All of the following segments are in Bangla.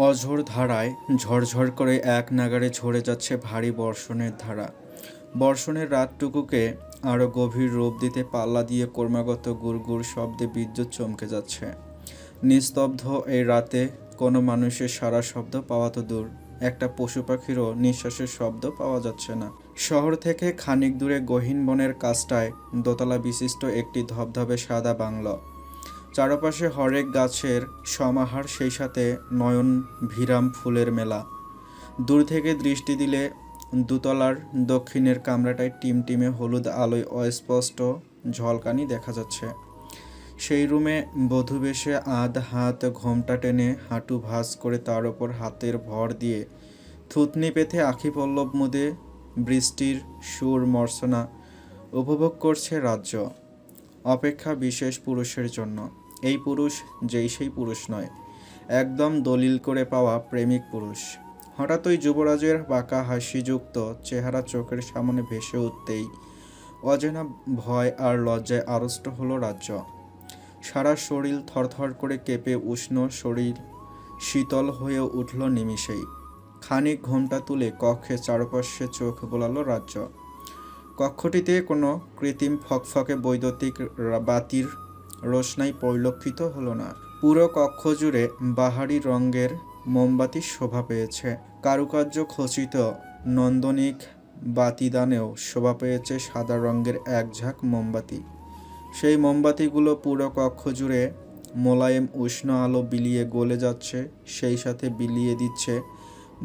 অঝোর ধারায় ঝরঝর করে এক নাগাড়ে ঝরে যাচ্ছে ভারী বর্ষণের ধারা। বর্ষণের রাতটুকুকে আরও গভীর রূপ দিতে পাল্লা দিয়ে ক্রমাগত গুড়গুড় শব্দে বিদ্যুৎ চমকে যাচ্ছে। নিস্তব্ধ এই রাতে কোনো মানুষের সারা শব্দ পাওয়া তো দূর, একটা পশু পাখিরও নিঃশ্বাসের শব্দ পাওয়া যাচ্ছে না। শহর থেকে খানিক দূরে গহীন বনের কাছটায় দোতলা বিশিষ্ট একটি ধবধবে সাদা বাংলো। চারপাশে হরেক গাছের সমাহার, সেই সাথে নয়ন ভিরাম ফুলের মেলা। দূর থেকে দৃষ্টি দিলে দোতলার দক্ষিণের কামরাটায় টিমটিমে হলুদ আলোয় অস্পষ্ট ঝলকানি দেখা যাচ্ছে। সেই রুমে বধূ বেশে আধ হাত ঘোমটা টেনে হাঁটু ভাঁজ করে তার ওপর হাতের ভর দিয়ে থুতনি পেতে আখি পল্লব মুদে বৃষ্টির সুর মর্সনা উপভোগ করছে রাজ্য। অপেক্ষা বিশেষ পুরুষের জন্য। এই পুরুষ যেই সেই পুরুষ নয়, একদম দলিল করে পাওয়া প্রেমিক পুরুষ। হঠাৎই যুবরাজের বাঁকা হাসিযুক্ত চেহারা চোখের সামনে ভেসে উঠতেই অজানা ভয় আর লজ্জায় আড়ষ্ট হলো রাজ্য। সারা শরীর থরথর করে কেঁপে, উষ্ণ শরীর শীতল হয়ে উঠল নিমিষেই। খানিক ঘোমটা তুলে কক্ষে চারপাশে চোখ বোলালো রাজ্য। কক্ষটিতে কোনো কৃত্রিম ফকফকে বৈদ্যুতিক বাতির রোশনাই পরিলক্ষিত হলো না। পুরো কক্ষ জুড়ে বাহারি রঙের মোমবাতি শোভা পেয়েছে। কারুকার্য খচিত নন্দনিক বাতিদানেও শোভা পেয়েছে সাদা রঙের এক ঝাঁক মোমবাতি। সেই মোমবাতিগুলো পুরো কক্ষ জুড়ে মোলায়েম উষ্ণ আলো বিলিয়ে গলে যাচ্ছে, সেই সাথে বিলিয়ে দিচ্ছে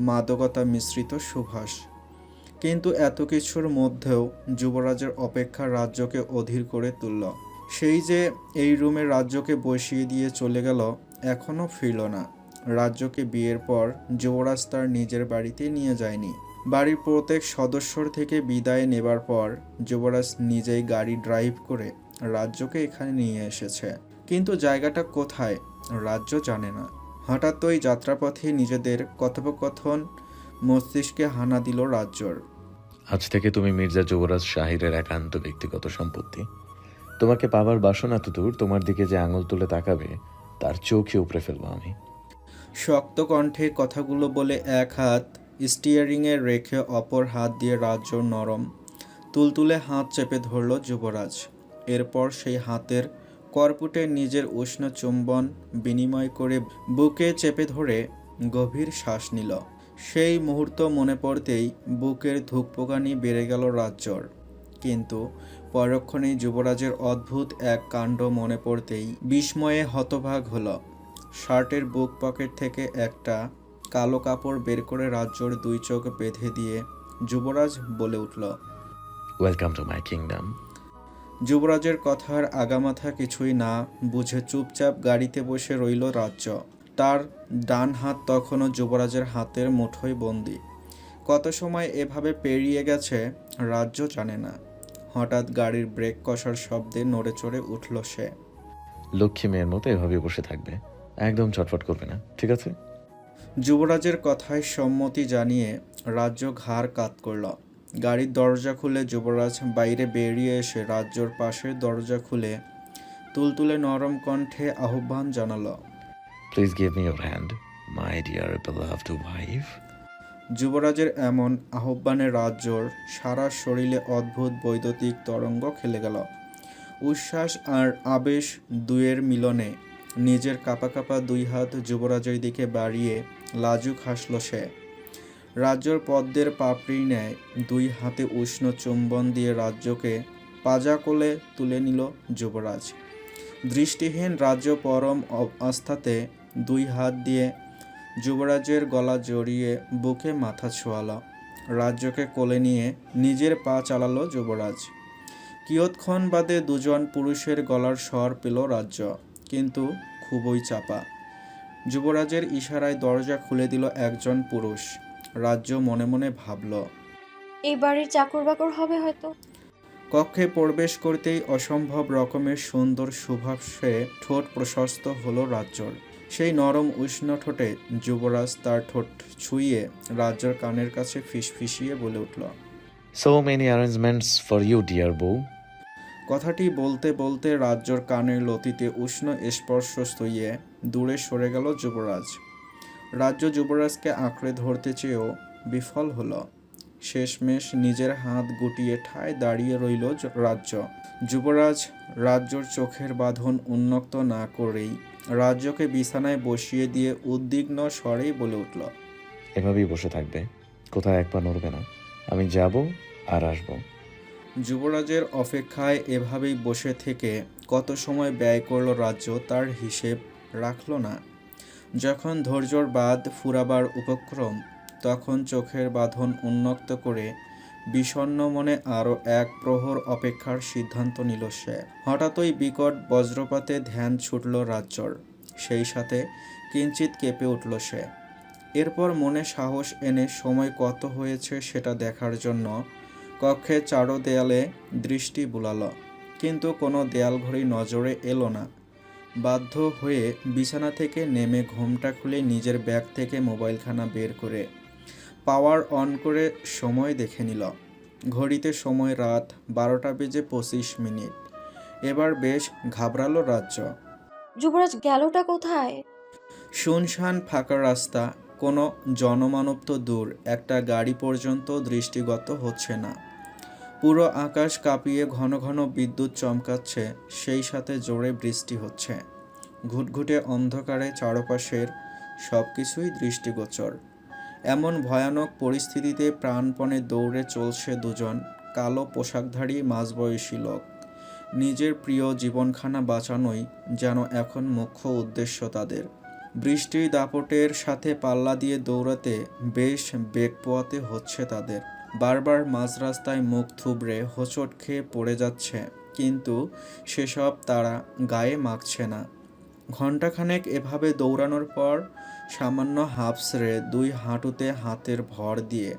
মাদকতা মিশ্রিত সুবাস। কিন্তু এত কিছুর মধ্যেও যুবরাজের অপেক্ষা রাজ্যকে অধীর করে তুলল। সেই যে এই রুমে রাজ্যকে বসিয়ে দিয়ে চলে গেল, এখনও ফিরল না। রাজ্যকে বিয়ের পর যুবরাজ তার নিজের বাড়িতে নিয়ে যায়নি। বাড়ির প্রত্যেক সদস্যর থেকে বিদায় নেবার পর যুবরাজ নিজেই গাড়ি ড্রাইভ করে রাজ্যকে এখানে নিয়ে এসেছে। কিন্তু জায়গাটা কোথায় রাজ্য জানে না। হঠাৎই যাত্রাপথে নিজেদের কথোপকথন মস্তিষ্কে হানা দিল রাজ্যর। আজ থেকে তুমি মির্জা যুবরাজ শাহিরের একান্ত ব্যক্তিগত সম্পত্তি। তোমাকে পাবার বাসনা তো দূর, তোমার দিকে যে আঙুল তুলে তাকাবে তার চোখে উপড়ে ফেলবো আমি। শক্ত কণ্ঠে কথাগুলো বলে এক হাত স্টিয়ারিংয়ে রেখে অপর হাত দিয়ে রাজ্যর নরম তুলতুলে হাত চেপে ধরল যুবরাজ। এরপর সেই হাতের করপুটে নিজের উষ্ণ চুম্বন বিনিময় করে বুকে চেপে ধরে গভীর শ্বাস নিল। সেই মুহূর্ত মনে পড়তেই বুকের ধুকপুকানি বেড়ে গেল রাজ্যর। কিন্তু পরক্ষণেই যুবরাজের অদ্ভুত এক কাণ্ড মনে পড়তেই বিস্ময়ে হতবাক হলো। শার্টের বুক পকেট থেকে একটা কালো কাপড় বের করে রাজ্যর দুই চোখ বেঁধে দিয়ে যুবরাজ বলে উঠল, ওয়েলকাম টু মাই কিংডম। যুবরাজের কথার আগামাথা কিছুই না বুঝে চুপচাপ গাড়িতে বসে রইল রাজ্য। তার ডান হাত তখনও যুবরাজের হাতের মুঠোয় বন্দি। কত সময় এভাবে পেরিয়ে গেছে রাজ্য জানে না। হঠাৎ গাড়ির ব্রেক কষার শব্দে নড়ে চড়ে উঠল সে। লক্ষ্মী মেয়ের মতো এভাবে বসে থাকবে, একদম ছটফট করবে না, ঠিক আছে? যুবরাজের কথায় সম্মতি জানিয়ে রাজ্য ঘাড় কাত করল। গাড়ির দরজা খুলে যুবরাজ বাইরে বেরিয়ে এসে রাজ্যর পাশের দরজা খুলে তুলতুলে নরম কণ্ঠে আহ্বান জানালো, please give me your hand my dear beloved wife. যুবরাজের এমন আহ্বানে রাজ্যর সারা শরীরে অদ্ভুত বৈদ্যুতিক তরঙ্গ খেলে গেল। উচ্ছ্বাস আর আবেশ দুয়ের মিলনে নিজের কাঁপা কাঁপা দুই হাত যুবরাজের দিকে বাড়িয়ে লাজুক হাসল সে। রাজ্যর পদ্মের পাপড়ির ন্যায় দুই হাতে উষ্ণ চুম্বন দিয়ে রাজ্যকে পাজা কোলে তুলে নিল যুবরাজ। দৃষ্টিহীন রাজ্য পরম আস্থাতে দুই হাত দিয়ে যুবরাজের গলা জড়িয়ে বুকে মাথা ছোঁয়াল। রাজ্যকে কোলে নিয়ে নিজের পা চালালো যুবরাজ। কিয়ৎক্ষণ বাদে দুজন পুরুষের গলার স্বর পেল রাজ্য, কিন্তু খুবই চাপা। যুবরাজের ইশারায় দরজা খুলে দিল একজন পুরুষ। রাজ্য মনে মনে ভাবল, এই বাড়ির চাকর বাকর হবে হয়তো। কক্ষে প্রবেশ করতেই অসম্ভব রকমের সুন্দর সুভাষে ঠোঁট প্রশস্ত হলো রাজ্যর। সেই নরম উষ্ণ ঠোঁটে যুবরাজ তার ঠোঁট ছুঁয়ে রাজ্যর কানের কাছে ফিসফিসিয়ে বলে উঠল, so many arrangements for you dear বউ। কথাটি বলতে বলতে রাজ্যর কানের লতিতে উষ্ণ স্পর্শ স্তইয়ে দূরে সরে গেল যুবরাজ। রাজ্য যুবরাজকে আঁকড়ে ধরতে চেয়েও বিফল হলো। শেষমেশ নিজের হাত গুটিয়ে ঠায় দাঁড়িয়ে রইল রাজ্য। যুবরাজ রাজ্যর চোখের বাঁধন উন্মুক্ত না করেই রাজ্যকে বিছানায় বসিয়ে দিয়ে উদ্বিগ্ন স্বরেই বলে উঠল, এভাবেই বসে থাকবে, কোথাও এক পা নড়বে না। আমি যাব আর আসব। যুবরাজের অপেক্ষায় এভাবেই বসে থেকে কত সময় ব্যয় করল রাজ্য তার হিসেব রাখল না। যখন ধৈর্যর বাঁধ ফুরাবার উপক্রম, তখন চোখের বাঁধন উন্মুক্ত করে বিষণ্ণ মনে আরও এক প্রহর অপেক্ষার সিদ্ধান্ত নিল সে। হঠাৎই বিকট বজ্রপাতে ধ্যান ছুটল রাজ্যর, সেই সাথে কিঞ্চিত কেঁপে উঠল সে। এরপর মনে সাহস এনে সময় কত হয়েছে সেটা দেখার জন্য কক্ষের চারো দেয়ালে দৃষ্টি বুলাল, কিন্তু কোনো দেয়াল ঘড়ি নজরে এলো না। বাধ্য হয়ে বিছানা থেকে নেমে ঘোমটা খুলে নিজের ব্যাগ থেকে মোবাইলখানা বের করে পাওয়ার অন করে সময় দেখে নিল। ঘড়িতে সময় রাত 12:25। এবার বেশ ঘাবড়ালো রাজ্য। যুবরাজ গেলটা কোথায়? শুনশান ফাঁকা রাস্তা, কোনো জনমানব তো দূর, একটা গাড়ি পর্যন্ত দৃষ্টিগত হচ্ছে না। পুরো আকাশ কাঁপিয়ে ঘন ঘন বিদ্যুৎ চমকাচ্ছে, সেই সাথে জোরে বৃষ্টি হচ্ছে। ঘুটঘুটে অন্ধকারে চারপাশের সব কিছুই দৃষ্টিগোচর। এমন ভয়ানক পরিস্থিতিতে প্রাণপণে দৌড়ে চলছে দুজন কালো পোশাকধারী মাঝবয়সী লোক। নিজের প্রিয় জীবনখানা বাঁচানোই যেন এখন মুখ্য উদ্দেশ্য তাদের। বৃষ্টির দাপটের সাথে পাল্লা দিয়ে দৌড়াতে বেশ বেগ পোয়াতে হচ্ছে তাদের। বারবার মাঝ রাস্তায় মুখ থুবড়ে হোঁচট খেয়ে পড়ে যাচ্ছে, কিন্তু সেসব তারা গায়ে মাখছে না। ঘণ্টাখানেক এভাবে দৌড়ানোর পর সামান্য হাঁফসড়ে দুই হাঁটুতে হাতের ভর দিয়ে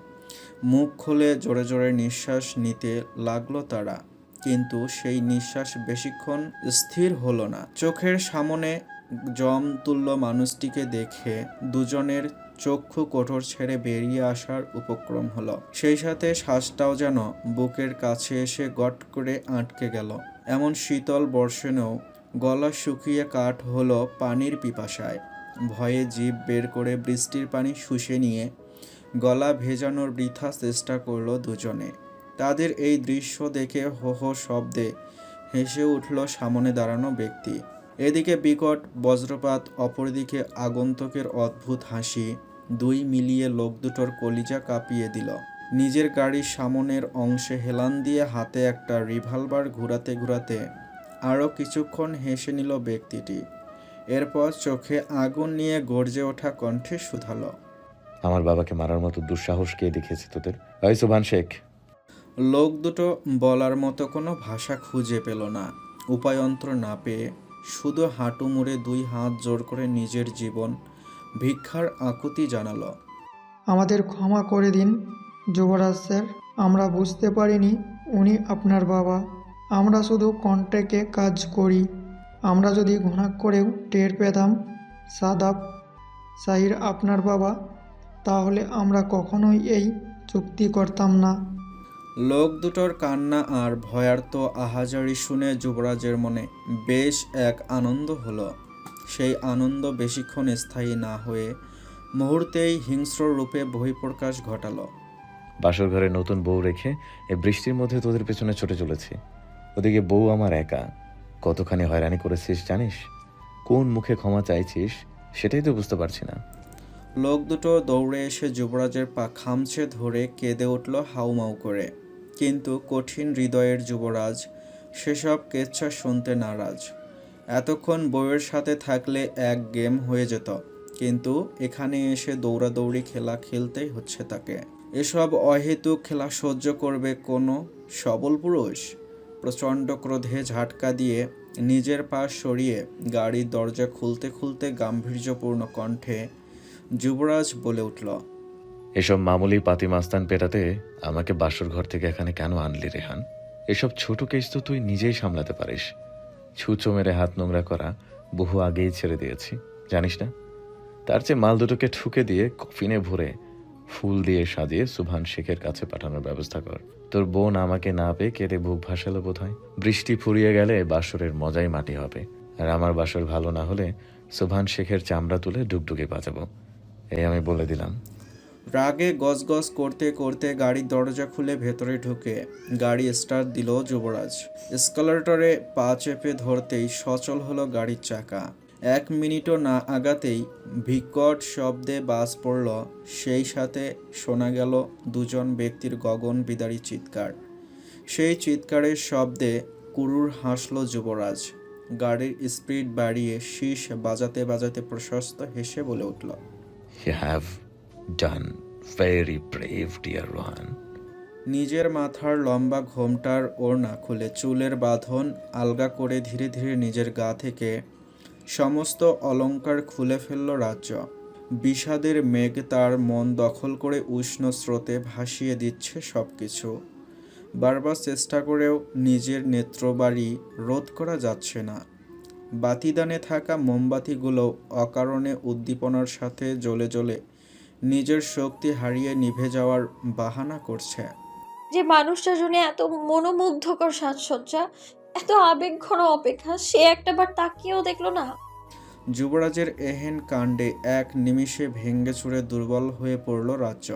মুখ খুলে জোরে জোরে নিঃশ্বাস নিতে লাগলো তারা, কিন্তু সেই নিঃশ্বাস বেশিক্ষণ স্থির হলো না। চোখের সামনে জমতুল্য মানুষটিকে দেখে দুজনের চক্ষু কোটর ছেড়ে বেরিয়ে আসার উপক্রম হলো। সেই সাথে শ্বাসটাও যেন বুকের কাছে এসে গট করে আটকে গেল। এমন শীতল বর্ষণেও গলা শুকিয়ে কাঠ হলো পানির পিপাসায়। ভয়ে জিভ বের করে বৃষ্টির পানি শুষে নিয়ে গলা ভেজানোর বৃথা চেষ্টা করলো দুজনে। তাদের এই দৃশ্য দেখে হো হো শব্দে হেসে উঠল সামনে দাঁড়ানো ব্যক্তি। এদিকে বিকট বজ্রপাত, অপরদিকে আগন্তুকের অদ্ভুত হাসি, দুই মিলিয়ে লোক দুটোর কলিজা কাঁপিয়ে দিল। নিজের গাড়ির সামনের অংশে হেলান দিয়ে হাতে একটা রিভলভার ঘুরাতে ঘুরাতে আরও কিছুক্ষণ হেসে নিল ব্যক্তিটি। এরপর চোখে আগুন নিয়ে গর্জে ওঠা কণ্ঠে শুধালো, আমার বাবাকে মারার মতো দুঃসাহস কে দেখিয়েছে তোদের? ওই সুভান শেখ। লোক দুটো বলার মতো কোনো ভাষা খুঁজে পেল না। উপায়ন্তর না পেয়ে শুধু হাঁটু মুড়ে দুই হাত জোর করে নিজের জীবন ভিক্ষার আকুতি জানালো। আমাদের ক্ষমা করে দিন যুবরাজ স্যার, আমরা বুঝতে পারিনি উনি আপনার বাবা। আমরা শুধু কন্ট্রাক্টে কাজ করি। আমরা যদি ঘুণা করেও টের পেতাম সাদাব সাহির আপনার বাবা, তাহলে আমরা কখনোই এই চুক্তি করতাম না। লোক দুটোর কান্না আর ভয়ার্ত আহাজারি শুনে যুবরাজের মনে বেশ এক আনন্দ হলো। সেই আনন্দ বেশিক্ষণ স্থায়ী না হয়ে মুহূর্তেই হিংস্র রূপে বহিঃপ্রকাশ ঘটালো। বাসর ঘরে নতুন বউ রেখে এই বৃষ্টির মধ্যে তোদের পেছনে ছুটে চলেছি। ওদিকে বউ আমার একা, কতখানি হয়রানি করেছিস জানিস? কোন মুখে ক্ষমা চাইছিস সেটাই তো বুঝতে পারছি না। লোক দুটো দৌড়ে এসে যুবরাজের পা খামছে ধরে কেঁদে উঠল হাউমাউ করে, কিন্তু কঠিন হৃদয়ের যুবরাজ সেসব কেচ্ছা শুনতে নারাজ। এতক্ষণ বউয়ের সাথে থাকলে এক গেম হয়ে যেত, কিন্তু এখানে এসে দৌড়াদৌড়ি খেলা খেলতেই হচ্ছে তাকে। এসব অহেতুক খেলা সহ্য করবে কোনো সবল পুরুষ? প্রচণ্ড ক্রোধে ঝাটকা দিয়ে নিজের পা সরিয়ে গাড়ির দরজা খুলতে খুলতে গাম্ভীর্যপূর্ণ কণ্ঠে যুবরাজ বলে উঠল, এসব মামুলি পাতি মাস্তান পেটাতে আমাকে বাসর ঘর থেকে এখানে কেন আনলি রেহান? এসব ছোট কেস তো তুই নিজেই সামলাতে পারিস। ছুঁচো মেরে হাত নোংরা করা বহু আগেই ছেড়ে দিয়েছি, জানিস না? তার চেয়ে মাল দুটোকে ঠুকে দিয়ে কফিনে ভরে ফুল দিয়ে সাজিয়ে সুভান শেখের কাছে পাঠানোর ব্যবস্থা কর। তোর বোন আমাকে না পেয়ে কেটে বুক ভাসালো বোধহয়। বৃষ্টি ফুরিয়ে গেলে বাসরের মজাই মাটি হবে, আর আমার বাসর ভালো না হলে সুভান শেখের চামড়া তুলে ডুগডুগে বাজাবো। এই আমি বলে দিলাম। রাগে গজগজ করতে করতে গাড়ির দরজা খুলে ভেতরে ঢুকে গাড়ি স্টার্ট দিল যুবরাজ। এসকালেটরে পা চেপে ধরতেই সচল হলো গাড়ির চাকা। 1 মিনিটও না আগাতেই বিকট শব্দে বাজ পড়ল, সেই সাথে শোনা গেল দুজন ব্যক্তির গগন বিদারী চিৎকার। সেই চিৎকারের শব্দে কুরুর হাসল যুবরাজ। গাড়ির স্পিড বাড়িয়ে শীষ বাজাতে বাজাতে প্রশস্ত হেসে বলে উঠল, you have done very brave dear Rohan. নিজের মাথার লম্বা ঘোমটার ওড়না খুলে চুলের বাঁধন আলগা করে ধীরে ধীরে নিজের গা থেকে সমস্ত অলংকার খুলে ফেলল রাজ্য। বিষাদের মেঘ তার মন দখল করে উষ্ণ স্রোতে ভাসিয়ে দিচ্ছে সব কিছু। বারবার চেষ্টা করেও নিজের নেত্রবাড়ি রোধ করা যাচ্ছে না। বাতিদানে থাকা মোমবাতিগুলো অকারণে উদ্দীপনার সাথে জ্বলে জ্বলে নিজের শক্তি হারিয়ে নিভে যাওয়ার বাহানা করছে। যে মানুষটার জন্য এত মনোমুগ্ধকর সাজসজ্জা, এত আবেগঘন অপেক্ষা, সে একটাবার তাকিয়েও দেখলো না। যুবরাজের এহেন কাণ্ডে এক নিমিষে ভেঙ্গে চুরে দুর্বল হয়ে পড়ল রাজ্য।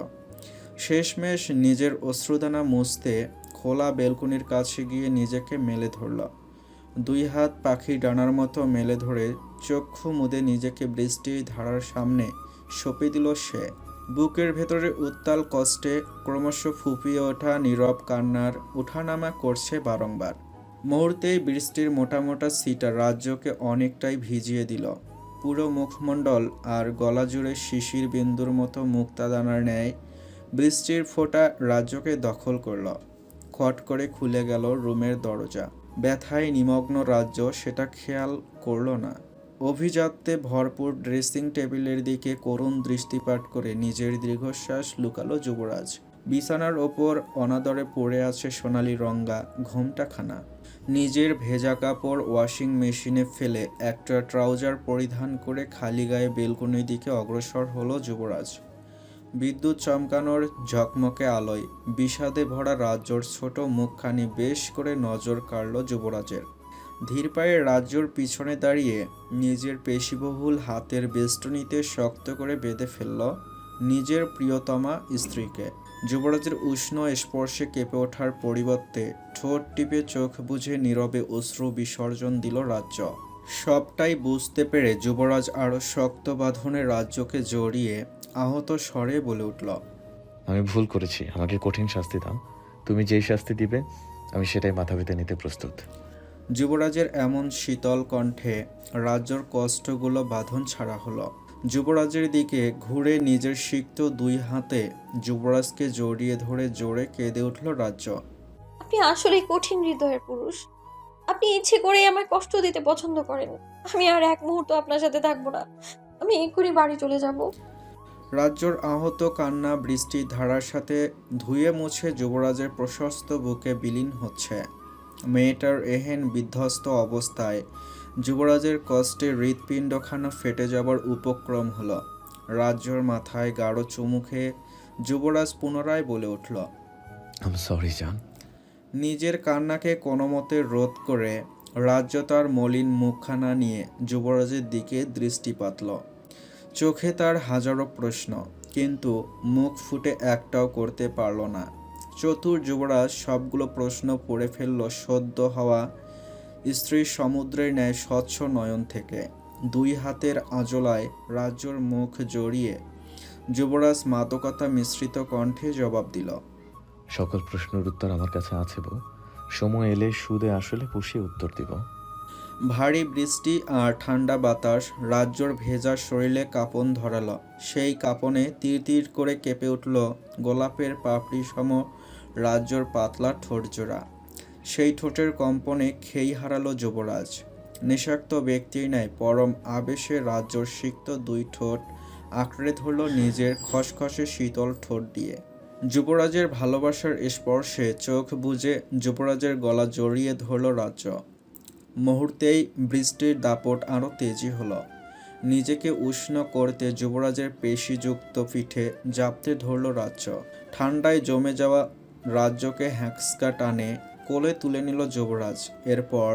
শেষমেশ নিজের অশ্রুদানা মুছতে খোলা বেলকনির কাছে গিয়ে নিজেকে মেলে ধরল। 2 হাত পাখি ডানার মতো মেলে ধরে চক্ষু মুদে নিজেকে বৃষ্টির ধারার সামনে সঁপে দিল সে। বুকের ভেতরে উত্তাল কষ্টে ক্রমশ ফুপিয়ে ওঠা নীরব কান্নার উঠানামা করছে বারংবার। মুহূর্তেই বৃষ্টির মোটা মোটা ছিটা রাজ্যকে অনেকটাই ভিজিয়ে দিল। পুরো মুখমণ্ডল আর গলা জুড়ে শিশির বিন্দুর মতো মুক্তাদানার ন্যায় বৃষ্টির ফোঁটা রাজ্যকে দখল করল। খট করে খুলে গেল রুমের দরজা। ব্যথায় নিমগ্ন রাজ্য সেটা খেয়াল করল না। অভিজাত্যে ভরপুর ড্রেসিং টেবিলের দিকে করুণ দৃষ্টিপাত করে নিজের দীর্ঘশ্বাস লুকালো যুবরাজ। বিছানার ওপর অনাদরে পড়ে আছে সোনালি রঙা ঘোমটাখানা। নিজের ভেজা কাপড় ওয়াশিং মেশিনে ফেলে একটা ট্রাউজার পরিধান করে খালি গায়ে বেলকনির দিকে অগ্রসর হলো যুবরাজ। বিদ্যুৎ চমকানোর ঝকমকে আলোয় বিষাদে ভরা রাজ্যর ছোট মুখখানি বেশ করে নজর কাড়ল যুবরাজের। ধীর পায়ে রাজ্যর পিছনে দাঁড়িয়ে নিজের পেশিবহুল হাতের বেষ্টনীতে শক্ত করে বেঁধে ফেলল নিজের প্রিয়তমা স্ত্রীকে। যুবরাজের উষ্ণ স্পর্শে কেঁপে ওঠার পরিবর্তে ঠোঁট টিপে চোখ বুজে নীরবে অশ্রু বিসর্জন দিল রাজ্য। সবটাই বুঝতে পেরে যুবরাজ আরও শক্ত বাঁধনে রাজ্যকে জড়িয়ে আহত স্বরে বলে উঠল, আমি ভুল করেছি, আমাকে কঠিন শাস্তি দাও। তুমি যেই শাস্তি দিবে আমি সেটাই মাথা পেতে নিতে প্রস্তুত। যুবরাজের এমন শীতল কণ্ঠে রাজ্যর কষ্টগুলো বাঁধন ছাড়া হলো। যুবরাজের দিকে ঘুরে নিজের সিক্ত 2 হাতে যুবরাজকে জড়িয়ে ধরে জোরে কেঁদে উঠল রাজ্য। আপনি আসলেই কঠিন হৃদয়ের পুরুষ। আপনি ইচ্ছে করেই আমায় কষ্ট দিতে পছন্দ করেন। আমি আর এক মুহূর্ত আপনার সাথে থাকবো না। আমি এক্ষুনি বাড়ি চলে যাব। রাজ্যর আহত কান্না বৃষ্টির ধারার সাথে ধুয়ে মুছে যুবরাজের প্রশস্ত বুকে বিলীন হচ্ছে। মেয়েটার এহেন বিধ্বস্ত অবস্থায় যুবরাজের কষ্টে হৃৎপিণ্ডখানা ফেটে যাবার উপক্রম হলো। রাজ্যর মাথায় গাঢ় চুমু খেয়ে যুবরাজ পুনরায় বলে উঠল, আই এম সরি জান। নিজের কান্নাকে কোনো মতে রোধ করে রাজ্য তার মলিন মুখখানা নিয়ে যুবরাজের দিকে দৃষ্টি পাতল। চোখে তার হাজারো প্রশ্ন, কিন্তু মুখ ফুটে একটাও করতে পারল না। চতুর যুবরাজ সবগুলো প্রশ্ন পড়ে ফেলল সদ্য হওয়া স্ত্রীর সমুদ্রের ন্যায় স্বচ্ছ নয়ন থেকে। 2 হাতের আঁজলায় রাজ্যর মুখ জড়িয়ে যুবরাজ মাদকতা মিশ্রিত কণ্ঠে জবাব দিল, সকল প্রশ্নের উত্তর আমার কাছে আছে বউ। সময় এলে সুদে আসলে পুষিয়ে উত্তর দিব। ভারী বৃষ্টি আর ঠান্ডা বাতাস রাজ্যর ভেজা শরীরে কাঁপন ধরালো। সেই কাঁপনে তীর তীর করে কেঁপে উঠল গোলাপের পাপড়ি সম রাজ্যর পাতলা ঠোঁটজোড়া। সেই ঠোঁটের কম্পনে খেই হারালো যুবরাজ। নেশাক্ত ব্যক্তির ন্যায় পরম আবেশে রাজ্যর সিক্ত 2 ঠোঁট আঁকড়ে ধরল নিজের খসখসে শীতল ঠোঁট দিয়ে। যুবরাজের ভালোবাসার স্পর্শে চোখ বুজে যুবরাজের গলা জড়িয়ে ধরল রাজ্য। মুহূর্তেই বৃষ্টির দাপট আরও তেজি হলো। নিজেকে উষ্ণ করতে যুবরাজের পেশিযুক্ত পিঠে জাপতে ধরল রাজ্য। ঠান্ডায় জমে যাওয়া রাজ্যকে হ্যাঁচকা টানে কোলে তুলে নিল যুবরাজ। এরপর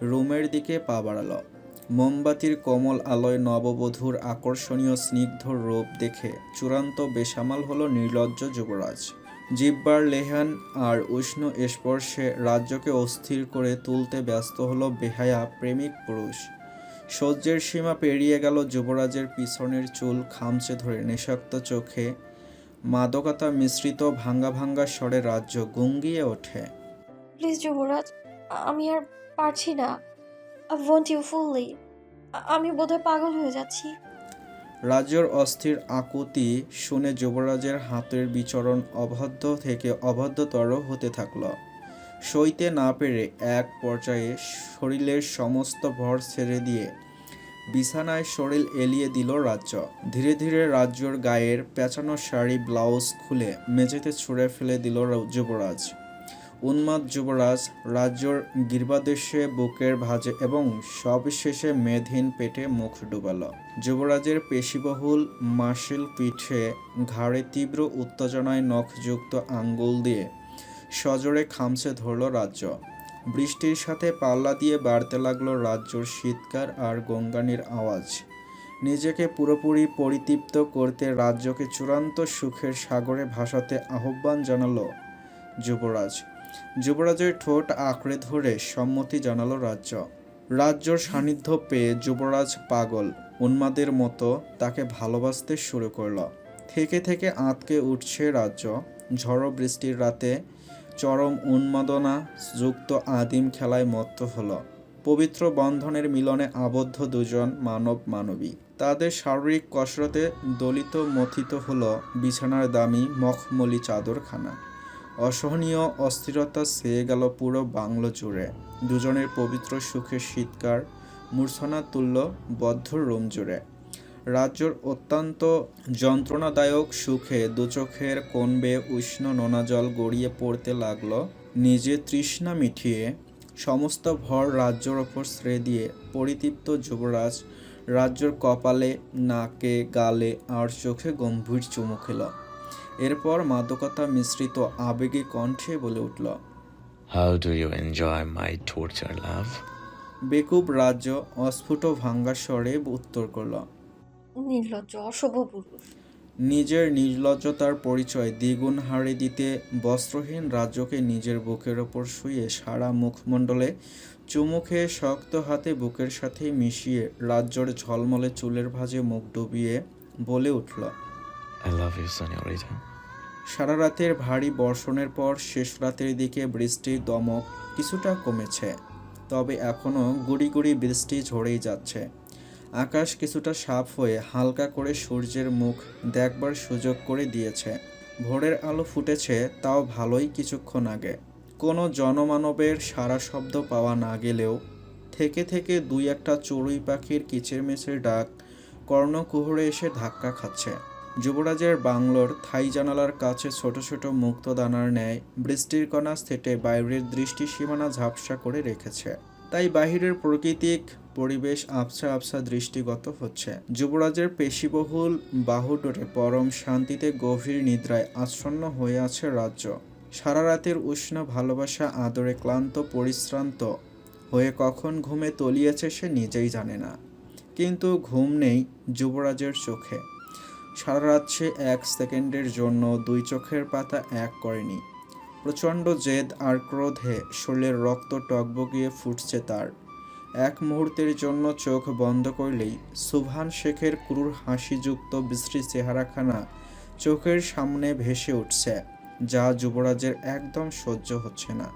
রুমের দিকে পা বাড়ালো। মোমবাতির কোমল আলোয় নববধূর আকর্ষণীয় স্নিগ্ধ রূপ দেখে চূড়ান্ত বেসামাল হলো নির্লজ্জ যুবরাজ। জিহ্বার লেহান আর উষ্ণ স্পর্শে রাজ্যকে অস্থির করে তুলতে ব্যস্ত হলো বেহায়া প্রেমিক পুরুষ। সহ্যের সীমা পেরিয়ে গেল যুবরাজের পিছনের চুল খামচে ধরে নেশাক্ত চোখে মাদকতা মিশ্রিত ভাঙ্গা ভাঙ্গা স্বরে রাজ্য গুঙ্গিয়ে ওঠে। প্লিজ যুবরাজ, আমি আর পারছি না। I want you fully. আমি বোধহয় পাগল হয়ে যাচ্ছি। রাজ্যর অস্থির আকুতি শুনে যুবরাজের হাতের বিচরণ অবাধ্য থেকে অবাধ্যতর হতে থাকল। সইতে না পেরে এক পর্যায়ে শরীরের সমস্ত ভর ছেড়ে দিয়ে বিছানায় শরীর এলিয়ে দিল রাজ্য। ধীরে ধীরে রাজ্যর গায়ের পেঁচানো শাড়ি ব্লাউজ খুলে মেঝেতে ছুঁড়ে ফেলে দিল যুবরাজ। উন্মাদ যুবরাজ রাজ্যর গির্বাদেশে বুকের ভাঁজে এবং সবশেষে মেদহীন পেটে মুখ ডুবাল। যুবরাজের পেশিবহুল মাসিল পিঠে ঘাড়ে তীব্র উত্তেজনায় নখযুক্ত আঙ্গুল দিয়ে সজোরে খামচে ধরল রাজ্য। বৃষ্টির সাথে পাল্লা দিয়ে বাড়তে লাগলো রাজ্যর শীতকার আর গঙ্গানির আওয়াজ। নিজেকে পুরোপুরি পরিতৃপ্ত করতে রাজ্যকে চূড়ান্ত সুখের সাগরে ভাসাতে আহ্বান জানালো যুবরাজ। যুবরাজের ঠোঁট আঁকড়ে ধরে সম্মতি জানালো রাজ্য। রাজ্যর সান্নিধ্য পেয়ে যুবরাজ পাগল উন্মাদের মতো তাকে ভালোবাসতে শুরু করল। থেকে থেকে আঁতকে উঠছে রাজ্য। ঝড়ো বৃষ্টির রাতে চরম উন্মাদনা যুক্ত আদিম খেলায় মত্ত হলো। পবিত্র বন্ধনের মিলনে আবদ্ধ দুজন মানব মানবী। তাদের শারীরিক কসরতে দলিত মথিত হলো বিছানার দামি মখমলি চাদরখানা। অসহনীয় অস্থিরতা ছেয়ে গেল পুরো বাংলো জুড়ে। দুজনের পবিত্র সুখের শীতকার মূর্ছনা তুল্য বদ্ধ রোম জুড়ে। রাজ্যর অত্যন্ত যন্ত্রণাদায়ক সুখে দুচোখের কোণ বেয়ে উষ্ণ নোনা জল গড়িয়ে পড়তে লাগলো। নিজে তৃষ্ণা মিটিয়ে সমস্ত ভর রাজ্যর ওপর ছেড়ে দিয়ে পরিতৃপ্ত যুবরাজ রাজ্যর কপালে, নাকে, গালে আর চোখে গম্ভীর চুমু খেল। এরপর মাদকতা মিশ্রিত আবেগী কণ্ঠে বলে উঠল, how do you enjoy my torture love? বেকুব রাজ্য অস্ফুট ভাঙ্গা স্বরে উত্তর করল। নির্লজ্জ অশুভ পুরুষ। নিজের নির্লজ্জতার পরিচয় দ্বিগুণ হারে দিতে বস্ত্রহীন রাজ্যকে নিজের বুকের ওপর শুয়ে সারা মুখমণ্ডলে চুমু খেয়ে শক্ত হাতে বুকের সাথে মিশিয়ে রাজ্যর ঝলমলে চুলের ভাঁজে মুখ ডুবিয়ে বলে উঠল, আই লাভ ইউ সেñorita। সারা রাতের ভারী বর্ষণের পর শেষ রাতের দিকে বৃষ্টির দমক কিছুটা কমেছে, তবে এখনও গুড়ি গুড়ি বৃষ্টি ঝরেই যাচ্ছে। আকাশ কিছুটা সাফ হয়ে হালকা করে সূর্যের মুখ দেখবার সুযোগ করে দিয়েছে। ভোরের আলো ফুটেছে, তাও ভালোই কিছুক্ষণ আগে। কোনো জনমানবের সারা শব্দ পাওয়া না গেলেও থেকে থেকে দুই একটা চড়ুই পাখির কিচিরমিচির ডাক কর্ণকুহরে এসে ধাক্কা খাচ্ছে। যুবরাজের বাংলোর থাই জানালার কাছে ছোট ছোট মুক্তদানার ন্যায় বৃষ্টির কণা স্থেটে বাইরের দৃষ্টি সীমানা ঝাপসা করে রেখেছে। তাই বাহিরের প্রাকৃতিক পরিবেশ আবছা আবছা দৃষ্টিগত হচ্ছে। যুবরাজের পেশিবহুল বাহুডোরে পরম শান্তিতে গভীর নিদ্রায় আচ্ছন্ন হয়ে আছে রাজ্য। সারা রাতের উষ্ণ ভালোবাসা আদরে ক্লান্ত পরিশ্রান্ত হয়ে কখন ঘুমে তলিয়েছে সে নিজেই জানে না। কিন্তু ঘুম নেই যুবরাজের চোখে। সারা রাত সে এক সেকেন্ডের জন্য দুই চোখের পাতা এক করেনি। প্রচণ্ড জেদ আর ক্রোধে শরীরের রক্ত টকবগিয়ে ফুটছে তার। এক মুহূর্তের জন্য চোখ বন্ধ করলেই সুবহান শেখের ক্রূর হাসিযুক্ত বিশ্রী চেহারাখানা চোখের সামনে ভেসে উঠছে, যা যুবরাজের একদম সহ্য হচ্ছে না।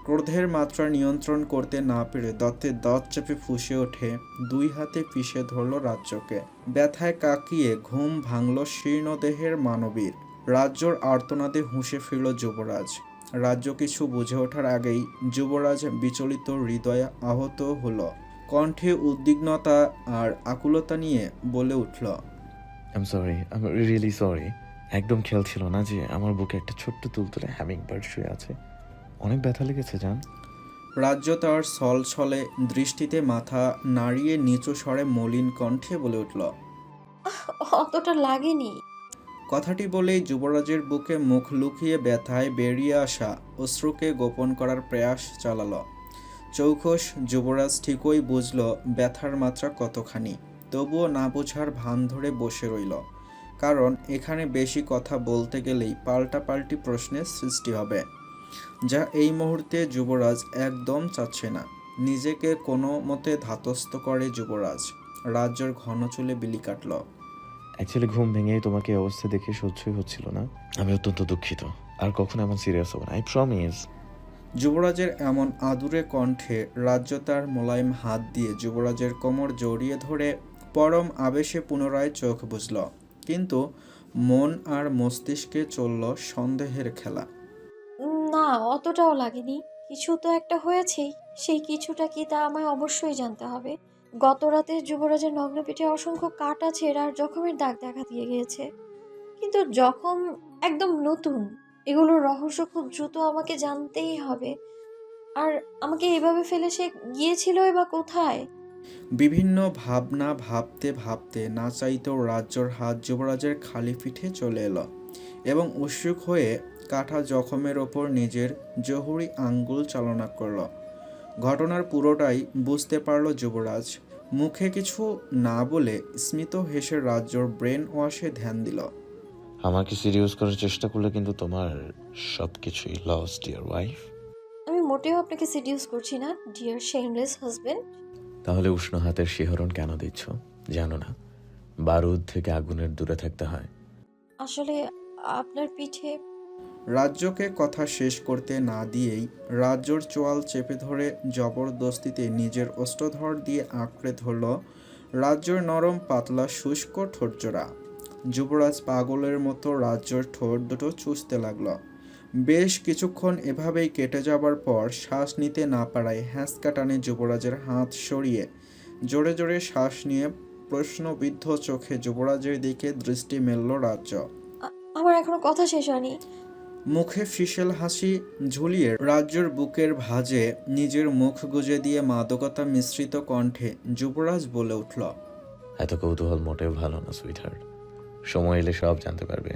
ক্রোধের মাত্রা নিয়ন্ত্রণ করতে না পেরে দত্তে দাঁত চেপে ফুঁসে ওঠে, দুই হাতে পিষে ধরল রাজ্যকে। ব্যথায় কাকিয়ে ঘুম ভাঙল শীর্ণদেহের মানবীর। রাজ্যর আর্তনাদে হুঁশে ফিরল যুবরাজ। রাজ্য কিছু বুঝে ওঠার আগেই যুবরাজ বিচলিত হৃদয়ে আহত হলো। কণ্ঠে উদ্বিগ্নতা আর আকুলতা নিয়ে বলে উঠল, I am sorry, I am really sorry. একদম খেয়াল ছিল না যে আমার বুকে একটা ছোট্ট তুলতুলে হ্যামিং বার্ড শুয়ে আছে। অনেক ব্যথা লেগেছে জান। রাজ্য তার ছলছলে দৃষ্টিতে মাথা নাড়িয়ে নিচু স্বরে মলিন কণ্ঠে বলে উঠল, অতটা লাগেনি। কথাটি বলেই যুবরাজের বুকে মুখ লুকিয়ে ব্যথায় বেরিয়ে আসা অশ্রুকে গোপন করার প্রয়াস চালালো। চৌখস যুবরাজ ঠিকই বুঝল ব্যথার মাত্রা কতখানি, তবুও না বোঝার ভান ধরে বসে রইল। কারণ এখানে বেশি কথা বলতে গেলেই পাল্টাপাল্টি প্রশ্নের সৃষ্টি হবে, যা এই মুহূর্তে যুবরাজ একদম চাচ্ছে না। নিজেকে কোনো মতে ধাতস্থ করে যুবরাজ রাজ্যর ঘন চুলে বিলি কাটল। অ্যাকচুয়ালি ঘুম ভেঙেই তোমাকে এই অবস্থা দেখে সহ্যই হচ্ছিল না। আমি অত্যন্ত দুঃখিত। আর কখনো এমন সিরিয়াস হবো না, আই প্রমিস। যুবরাজের এমন আদুরে কণ্ঠে রাজ্য তার মোলায়েম হাত দিয়ে যুবরাজের কোমর জড়িয়ে ধরে পরম আবেশে পুনরায় চোখ বুঝল। কিন্তু মন আর মস্তিষ্কে চলল সন্দেহের খেলা। না, অতটাও লাগেনি। কিছু তো একটা হয়েছেই। সেই কিছুটা কি তা আমায় অবশ্যই জানতে হবে। গত রাতে যুবরাজের নগ্ন পিঠে অসংখ্য কাটা ছেঁড়া আর জখমের দাগ দেখা দিয়ে গিয়েছে। কিন্তু জখম একদম নতুন। এগুলোর রহস্য খুব দ্রুত আমাকে জানতেই হবে। আর আমাকে এভাবে ফেলে সে গিয়েছিলই বা কোথায়? বিভিন্ন ভাবনা ভাবতে ভাবতে না চাইতেও রাজ্যর হাত যুবরাজের খালি পিঠে চলে এলো এবং উৎসুক হয়ে কাটা জখমের ওপর নিজের জহুরি আঙ্গুল চালনা করল। ঘটনার পুরোটাই বুঝতে পারল যুবরাজ। মুখে কিছু না বলে স্মিত হেসে রাজ্যর ব্রেন ওয়াশে ধ্যান দিল। আমাকে সিরিয়াস করার চেষ্টা করলে কিন্তু তোমার সব কিছুই লস, ডিয়ার ওয়াইফ। আমি মোটেও আপনাকে সিডিউস করছি না, ডিয়ার শেমলেস হাজবেন্ড। তাহলে উষ্ণ হাতের শিহরণ কেন দিচ্ছ? জানো না বারুদ থেকে আগুনের দূরে থাকতে হয়। আসলে আপনার পিঠে। রাজ্যকে কথা শেষ করতে না দিয়েই রাজ্যর চোয়াল চেপে ধরে জবরদস্তিতে নিজের অস্ত্রধর দিয়ে আঁকড়ে ধরল রাজ্যর নরম পাতলা শুষ্ক ঠোঁটজোড়া। যুবরাজ পাগলের মতো রাজ্যর ঠোঁট দুটো চুষতে লাগল। বেশ কিছুক্ষণ এভাবেই কেটে যাবার পর শ্বাস নিতে না পারায় হ্যাঁচকা টানে যুবরাজের হাত সরিয়ে জোরে জোরে শ্বাস নিয়ে প্রশ্নবিদ্ধ চোখে যুবরাজের দিকে দৃষ্টি মেলল রাজ্য। আমার এখনো কথা শেষ হয়নি। মুখে ফিসেল হাসি ঝুলিয়ে রাজ্যর বুকের ভাঁজে নিজের মুখ গুজে দিয়ে মাদকতা মিশ্রিত কণ্ঠে যুবরাজ বলে উঠল, এত কৌতূহল মোটেও ভালো না সুইটহার্ট। সময় এলে সব জানতে পারবে।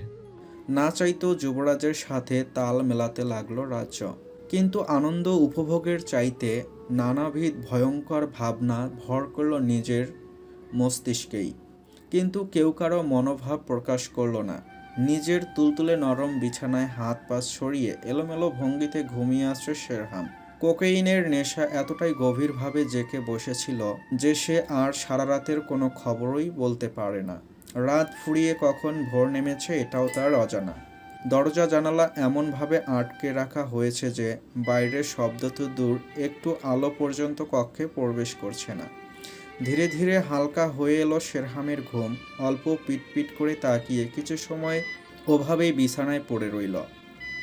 না চাইতেও যুবরাজের সাথে তাল মেলাতে লাগলো রাজ্য। কিন্তু আনন্দ উপভোগের চাইতে নানাবিধ ভয়ঙ্কর ভাবনা ভর করল নিজের মস্তিষ্কেই। কিন্তু কেউ কারো মনোভাব প্রকাশ করল না। নিজের তুলতুলে নরম বিছানায় হাত পা সরিয়ে এলোমেলো ভঙ্গিতে ঘুমিয়ে আসছে শেরহাম। কোকেইনের নেশা এতটাই গভীরভাবে জেঁকে বসেছিল যে সে আর সারা রাতের কোনো খবরই বলতে পারে না। রাত ফুরিয়ে কখন ভোর নেমেছে এটাও তার অজানা। দরজা জানালা এমনভাবে আটকে রাখা হয়েছে যে বাইরের শব্দ তো দূর, একটু আলো পর্যন্ত কক্ষে প্রবেশ করছে না। ধীরে ধীরে হালকা হয়ে এলো শেরহামের ঘুম। অল্প পিটপিট করে তাকিয়ে কিছু সময় ওভাবেই বিছানায় পড়ে রইল।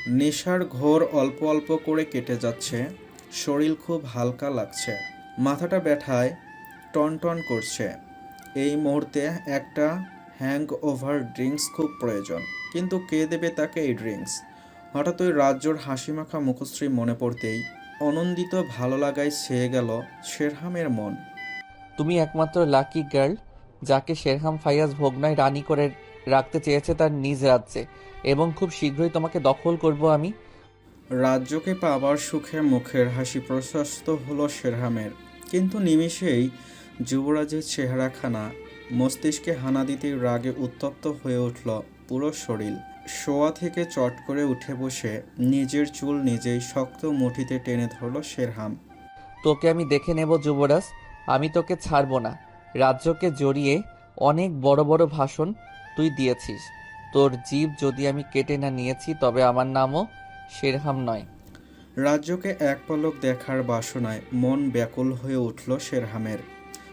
নেশার ঘোর অল্প অল্প করে কেটে যাচ্ছে। শরীর খুব হালকা লাগছে। মাথাটা ব্যথায় টনটন করছে। এই মুহূর্তে একটা হ্যাংওভার ড্রিঙ্কস খুব প্রয়োজন। কিন্তু কে দেবে তাকে এই ড্রিঙ্কস? হঠাৎ ওই রাজ্যর হাসিমাখা মুখশ্রী মনে পড়তেই অনন্দিত ভালো লাগায় ছেয়ে গেল শেরহামের মন। তুমি একমাত্র লাকি গার্ল যাকে শেরহাম ফাইয়াজ ভোগনায় রানী করে রাখতে চেয়েছে তার নিজ রাজ্যে, এবং খুব শীঘ্রই তোমাকে দখল করব আমি। রাজ্যকে পাবার সুখে মুখের হাসি প্রশস্ত হলো শেরহামের। কিন্তু নিমিষেই যুবরাজের চেহারাখানা মস্তিষ্কে হানা দিতেই রাগে উত্তপ্ত হয়ে উঠল পুরো শরীর। শোয়া থেকে চট করে উঠে বসে নিজের চুল নিজেই শক্ত মুঠিতে টেনে ধরল শেরহাম। তোকে আমি দেখে নেব যুবরাজ, আমি তোকে ছাড়বো না। রাজ্যকে জড়িয়ে অনেক বড় বড় ভাষণ তুই দিয়েছিস। তোর জীব যদি আমি কেটে না নিয়েছি তবে আমার নামও শেরহাম নয়। রাজ্যকে এক পলক দেখার বাসনায় মন ব্যাকুল হয়ে উঠল শেরহামের।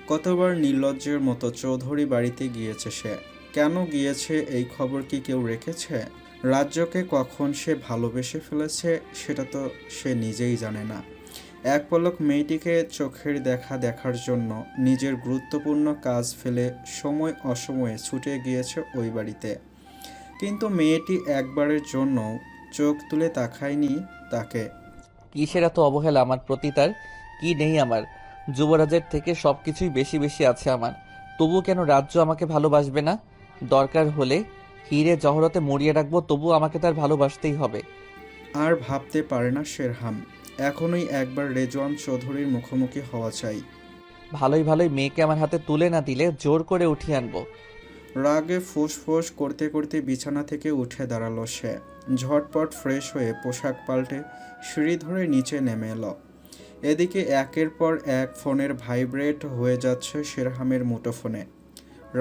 কতবার নির্লজ্জের মতো চৌধুরী বাড়িতে গিয়েছে সে। কেন গিয়েছে এই খবর কি কেউ রেখেছে? রাজ্যকে কখন সে ভালোবেসে ফেলেছে সেটা তো সে নিজেই জানে না। এক পলক মেয়েটিকে চোখের দেখা দেখার জন্য নিজের গুরুত্বপূর্ণ কাজ ফেলে সময় অসময়ে ছুটে গিয়েছে ওই বাড়িতে। কিন্তু মেয়েটি একবারের জন্য চোখ তুলে তাকায়নি তাকে। কিসের এত অবহেলা আমার প্রতি? তার কি নেই আমার? যুবরাজের থেকে সবকিছুই বেশি বেশি আছে আমার। তবু কেন রাজ্য আমাকে ভালোবাসবে না? দরকার হলে হিরে জহরতে মরিয়ে রাখবো, তবু আমাকে তার ভালোবাসতেই হবে। আর ভাবতে পারে না শেরহাম। এখনই একবার রেজওয়ান চৌধুরীর মুখোমুখি হওয়া চাই। ভালোই ভালোই মেয়েকে আমার হাতে তুলে না দিলে জোর করে উঠিয়ে আনবো। রাগে ফুসফুস করতে করতে বিছানা থেকে উঠে দাঁড়ালো সে। ঝটপট ফ্রেশ হয়ে পোশাক পাল্টে সিঁড়ি ধরে নিচে নেমে এলো। এদিকে একের পর এক ফোনের ভাইব্রেট হয়ে যাচ্ছে শেরহামের মুঠোফোনে।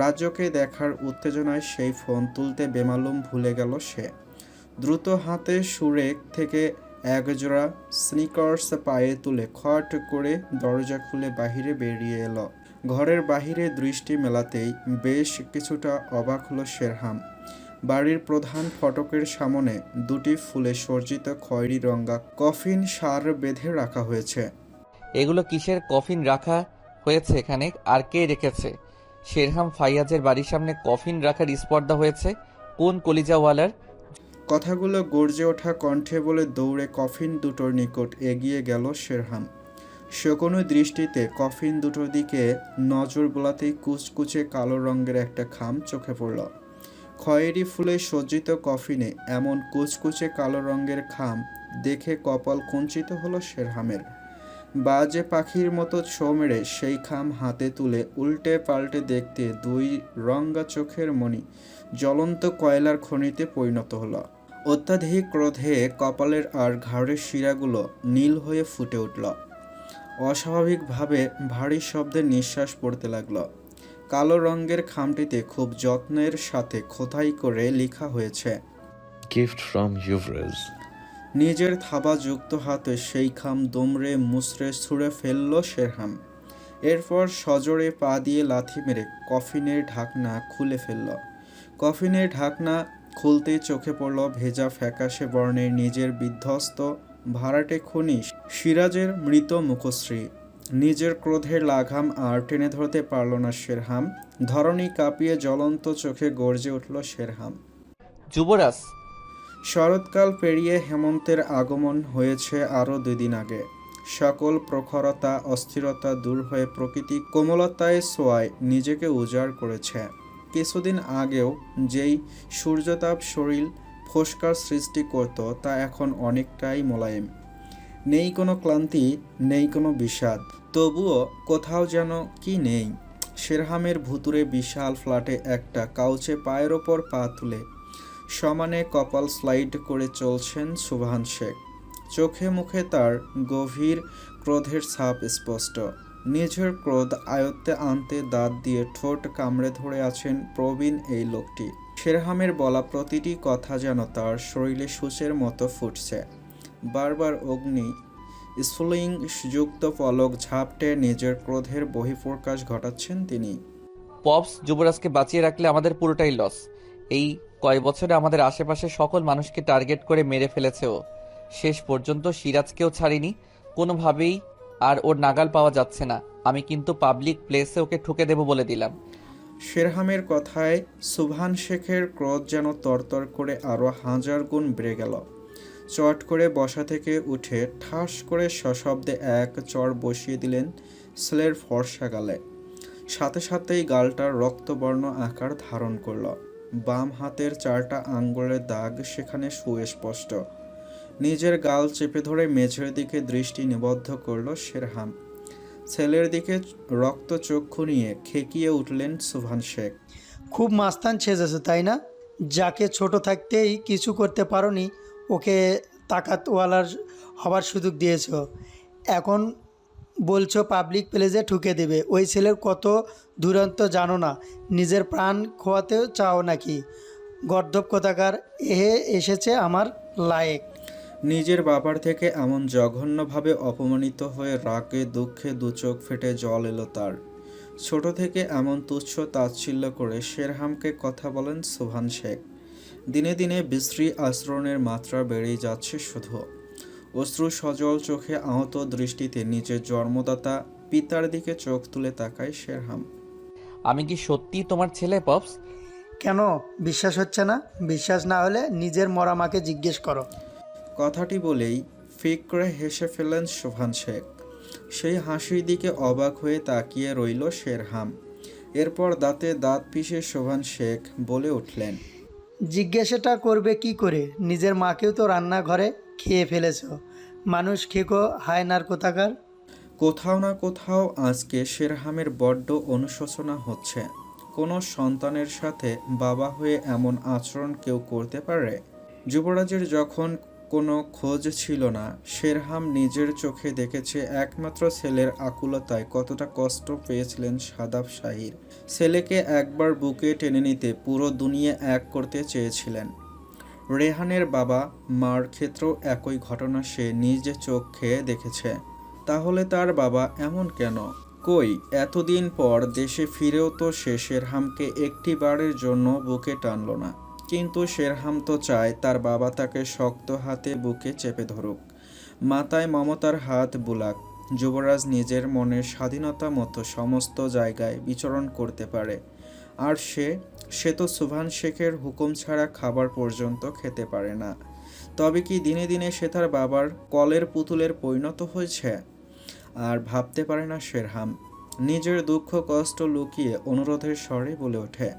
রাজ্যকে দেখার উত্তেজনায় সেই ফোন তুলতে বেমালুম ভুলে গেল সে। দ্রুত হাতে সুরেক থেকে একজোড়া স্নিকার্স পায়ে তুলে খট করে দরজা খুলে বাহিরে বেরিয়ে এলো। ঘরের বাহিরে দৃষ্টি মেলাতেই বেশ কিছুটা অবাক হলো শেরহাম। বাড়ির প্রধান ফটকের সামনে দুটি ফুলে সজ্জিত খয়েরি রঙা কফিন সার বেঁধে রাখা হয়েছে। এগুলো কিসের কফিন রাখা হয়েছে এখানে, আর কে রেখেছে? শেরহাম ফাইয়াজের বাড়ির সামনে কফিন রাখার স্পর্ধা হয়েছে কোন কলিজাওয়ালার? কথাগুলো গর্জে ওঠা কণ্ঠে বলে দৌড়ে কফিন দুটোর নিকট এগিয়ে গেল শেরহাম। শকুনি দৃষ্টিতে কফিন দুটোর দিকে নজর বোলাতেই কুচকুচে কালো রঙের একটা খাম চোখে পড়ল। খয়েরি ফুলে সজ্জিত কফিনে এমন কুচকুচে কালো রঙের খাম দেখে কপাল কুঞ্চিত হলো শেরহামের। বাজে পাখির মতো ছো মেরে সেই খাম হাতে তুলে উল্টে পাল্টে দেখতে দুই রঙা চোখের মণি জ্বলন্ত কয়লার খনিতে পরিণত হলো। অত্যাধিক ক্রোধে কপালের আর ঘাড়ের শিরাগুলো নীল হয়ে ফুটে উঠল। অস্বাভাবিকভাবে ভারী শব্দে নিঃশ্বাস পড়তে লাগলো। কালো রঙের খামটিতে খুব যত্নের সাথে খোদাই করে লেখা হয়েছে, গিফট ফ্রম ইউভরেজ। নিজের থাবাযুক্ত হাতে সেই খাম দুমড়ে মুচড়ে ছুঁড়ে ফেলল শেরহাম। এরপর সজোরে পা দিয়ে লাথি মেরে কফিনের ঢাকনা খুলে ফেলল। কফিনের ঢাকনা খুলতেই চোখে পড়ল ভেজা ফ্যাকাশে বর্ণের নিজের বিধ্বস্ত ভাড়াটে খুনি সিরাজের মৃত মুখশ্রী। নিজের ক্রোধের লাগাম আর টেনে ধরতে পারল না শেরহাম। ধরণী কাঁপিয়ে জ্বলন্ত চোখে গর্জে উঠল শেরহাম। যুবরাজ, শরৎকাল পেরিয়ে হেমন্তের আগমন হয়েছে আরও 2 দিন আগে। সকল প্রখরতা অস্থিরতা দূর হয়ে প্রকৃতি কোমলতায় ছোঁয়ায় নিজেকে উজাড় করেছে। কিছুদিন আগেও যেই সূর্যতাপ শরীর ফোস্কার সৃষ্টি করত তা এখন অনেকটাই মোলায়েম। নেই কোনো ক্লান্তি, নেই কোনো বিষাদ, তবুও কোথাও যেন কি নেই। শেরহামের ভুতুরে বিশাল ফ্ল্যাটে একটা কাউচে পায়ের ওপর পা তুলে সমানে কপাল স্লাইড করে চলছেন সুবহান শেখ। চোখে মুখে তার গভীর ক্রোধের ছাপ স্পষ্ট। নিজের ক্রোধ আয়ত্তে আনতে দাঁত দিয়ে ঠোঁট কামড়ে ধরে আছেন প্রবীণ এই লোকটি। শেরহামের বলা প্রতিটি কথা যেন তার শরীরে সূচের মতো ফুটছে। বারবার অগ্নি স্ফুলিং যুক্ত পলক ঝাপটে নিজের ক্রোধের বহিঃপ্রকাশ ঘটাচ্ছেন তিনি। পপস, যুবরাজকে বাঁচিয়ে রাখলে আমাদের পুরোটাই লস। এই কয় বছরে আমাদের আশেপাশে সকল মানুষকে টার্গেট করে মেরে ফেলেছে ও। শেষ পর্যন্ত সিরাজকেও ছাড়িনি কোনোভাবেই, আর ওর নাগাল পাওয়া যাচ্ছে না। আমি কিন্তু পাবলিক প্লেসে ওকে ঠুকে দেব বলে দিলাম। শেরহামের কথায় সুবহান শেখের ক্রোধ যেন তরতর করে আরও 1000 গুণ বেড়ে গেল। চট করে বসা থেকে উঠে ঠাস করে সশব্দে এক চড় বসিয়ে দিলেন ছেলের ফর্সা গালে। সাথে সাথেই গালটার রক্তবর্ণ আকার ধারণ করল। বাম হাতের 4টা আঙ্গুলের দাগ সেখানে সুস্পষ্ট। নিজের গাল চেপে ধরে মেঝের দিকে দৃষ্টি নিবদ্ধ করল শেরহাম। ছেলের দিকে রক্তচক্ষু নিয়ে খেকিয়ে উঠলেন সুবহান শেখ। খুব মাস্তান সেজেছে তাই না? যাকে ছোট থাকতেই কিছু করতে পারোনি ওকে তাকাতওয়ালার হবার সুযোগ দিয়েছ, এখন বলছো পাবলিক প্লেসে ঠুকে দেবে। ওই ছেলের কত দুরন্ত জানো না? নিজের প্রাণ খোয়াতেও চাও নাকি? গর্দভ কোথাকার, এহে এসেছে আমার লায়েক। নিজের বাবার থেকে এমন জঘন্যভাবে অপমানিত হয়ে রাগে দুঃখে দু চোখ ফেটে জল এলো তার। ছোট থেকে এমন তুচ্ছ তাচ্ছিল্য করে শেরহামকে কথা বলেন সুবহান শেখ। দিনে দিনে বিশ্রী আচরণের মাত্রা বেড়েই যাচ্ছে শুধু। অশ্রু সজল চোখে আহত দৃষ্টিতে নিজের জন্মদাতা পিতার দিকে চোখ তুলে তাকায় শেরহাম। আমি কি সত্যি তোমার ছেলে পপস? কেন বিশ্বাস হচ্ছে না? বিশ্বাস না হলে নিজের মরা মাকে জিজ্ঞেস করো। কথাটি বলেই ফিক করে হেসে ফেলেন সুবহান শেখ। সেই হাসির দিকে অবাক হয়ে তাকিয়ে রইল শেরহাম। এরপর দাঁতে দাঁত পিষে সুবহান শেখ বলে উঠলেন, জিজ্ঞাসাটা করবে কি করে? নিজের মাকেও তো রান্নাঘরে খেয়ে ফেলেছ। মানুষ খেকো হায়নার কোথাকার। কোথাও না কোথাও আজকে শেরহামের বড্ড অনুশোচনা হচ্ছে। কোনো সন্তানের সাথে বাবা হয়ে এমন আচরণ কেউ করতে পারে? যুবরাজের যখন কোনো খোঁজ ছিল না, শেরহাম নিজের চোখে দেখেছে একমাত্র ছেলের আকুলতায় কতটা কষ্ট পেয়েছিলেন সাদাব শাহির। ছেলেকে একবার বুকে টেনে নিতে পুরো দুনিয়া এক করতে চেয়েছিলেন। রেহানের বাবা মার ক্ষেত্রেও একই ঘটনা সে নিজে চোখে দেখেছে। তাহলে তার বাবা এমন কেন? কই, এতদিন পর দেশে ফিরেও তো সে শেরহামকে একটি বারের জন্য বুকে টানল না। কিন্তু শেরহাম তো চায় তার বাবা তাকে শক্ত হাতে বুকে চেপে ধরুক, মাথায় মমতার হাত বুলাক। যুবরাজ নিজের মনের স্বাধীনতা মতো সমস্ত জায়গায় বিচরণ করতে পারে। আর সে তো সুভান শেখের হুকুম ছাড়া খাবার পর্যন্ত খেতে পারে না। তবে কি দিনে দিনে সে তার বাবার কলের পুতুলের পরিণত হয়েছে? আর ভাবতে পারে না শেরহাম। নিজের দুঃখ কষ্ট লুকিয়ে অনুরোধের স্বরে বলে ওঠে,